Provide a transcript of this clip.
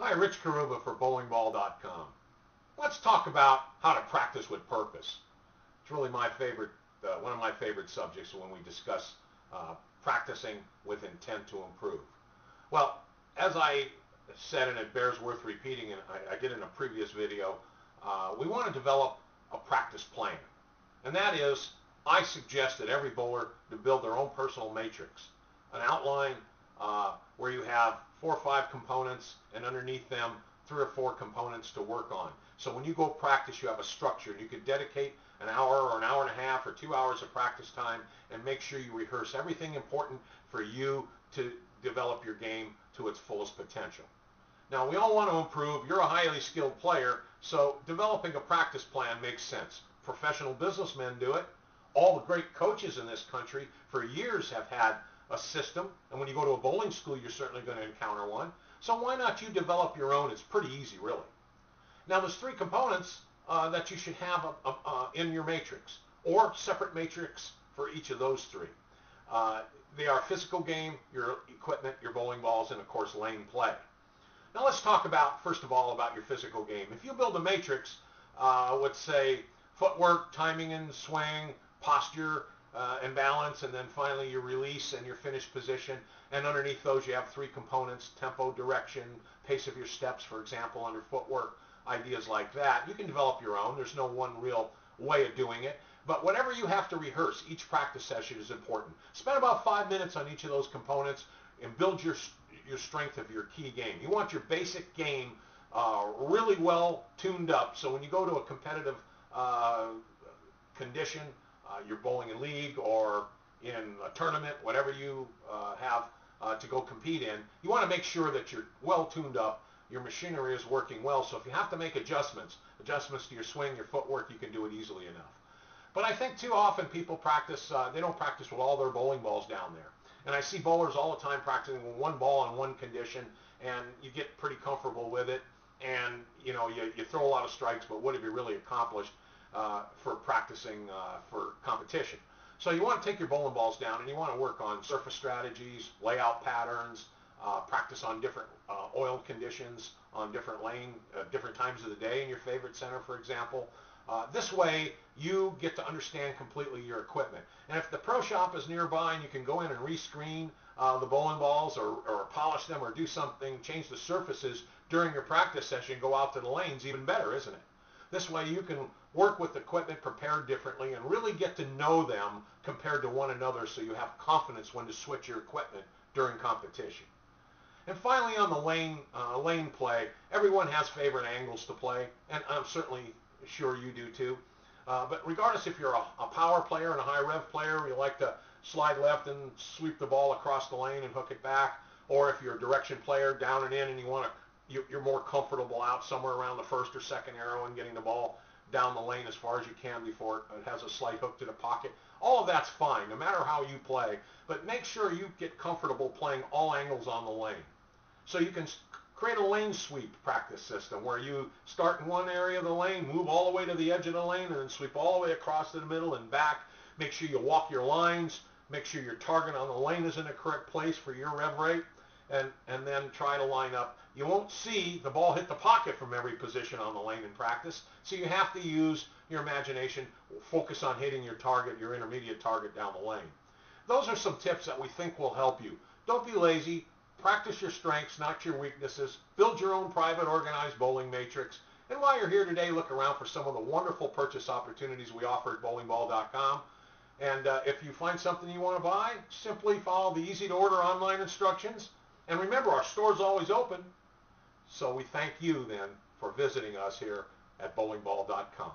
Hi, Rich Carrubba for bowlingball.com. Let's talk about how to practice with purpose. It's really my favorite, one of my favorite subjects when we discuss practicing with intent to improve. Well, as I said, and it bears worth repeating, and I did in a previous video, we want to develop a practice plan. And that is, I suggest that every bowler to build their own personal matrix, an outline where you have 4 or 5 components, and underneath them 3 or 4 components to work on. So when you go practice, you have a structure. You could dedicate an hour or an hour and a half or 2 hours of practice time and make sure you rehearse everything important for you to develop your game to its fullest potential. Now, we all want to improve. You're a highly skilled player, so developing a practice plan makes sense. Professional businessmen do it. All the great coaches in this country for years have had a system, and when you go to a bowling school, you're certainly going to encounter one. So why not you develop your own? It's pretty easy, really. Now, there's 3 components that you should have in your matrix, or separate matrix for each of those 3. They are physical game, your equipment, your bowling balls, and of course lane play. Now let's talk about, first of all, about your physical game. If you build a matrix with, say, footwork, timing and swing, posture, and balance, and then finally your release and your finished position, and underneath those you have 3 components: tempo, direction, pace of your steps, for example, under footwork, ideas like that. You can develop your own. There's no one real way of doing it, but whatever you have to rehearse, each practice session is important. Spend about 5 minutes on each of those components and build your strength of your key game. You want your basic game really well tuned up, so when you go to a competitive condition, you're bowling in league or in a tournament, whatever you have to go compete in, you want to make sure that you're well tuned up, your machinery is working well, so if you have to make adjustments to your swing, your footwork, you can do it easily enough. But I think too often people practice, they don't practice with all their bowling balls down there. And I see bowlers all the time practicing with one ball in one condition, and you get pretty comfortable with it, and you know, you throw a lot of strikes, but what have you really accomplished for practicing for competition? So you want to take your bowling balls down and you want to work on surface strategies, layout patterns, practice on different oiled conditions, on different lane, different times of the day in your favorite center, for example. This way you get to understand completely your equipment. And if the pro shop is nearby and you can go in and rescreen the bowling balls or polish them or do something, change the surfaces during your practice session, go out to the lanes, even better, isn't it? This way you can work with equipment prepared differently and really get to know them compared to one another, so you have confidence when to switch your equipment during competition. And finally, on the lane play, everyone has favorite angles to play, and I'm certainly sure you do too. But regardless if you're a power player and a high rev player, you like to slide left and sweep the ball across the lane and hook it back, or if you're a direction player, down and in, and you're more comfortable out somewhere around the first or second arrow and getting the ball down the lane as far as you can before it has a slight hook to the pocket. All of that's fine, no matter how you play, but make sure you get comfortable playing all angles on the lane. So you can create a lane sweep practice system where you start in one area of the lane, move all the way to the edge of the lane, and then sweep all the way across to the middle and back. Make sure you walk your lines, make sure your target on the lane is in the correct place for your rev rate, and then try to line up. You won't see the ball hit the pocket from every position on the lane in practice, so you have to use your imagination, focus on hitting your target, your intermediate target down the lane. Those are some tips that we think will help you. Don't be lazy. Practice your strengths, not your weaknesses. Build your own private organized bowling matrix. And while you're here today, look around for some of the wonderful purchase opportunities we offer at bowlingball.com. And if you find something you want to buy, simply follow the easy-to-order online instructions. And remember, our store's always open. So we thank you then for visiting us here at bowlingball.com.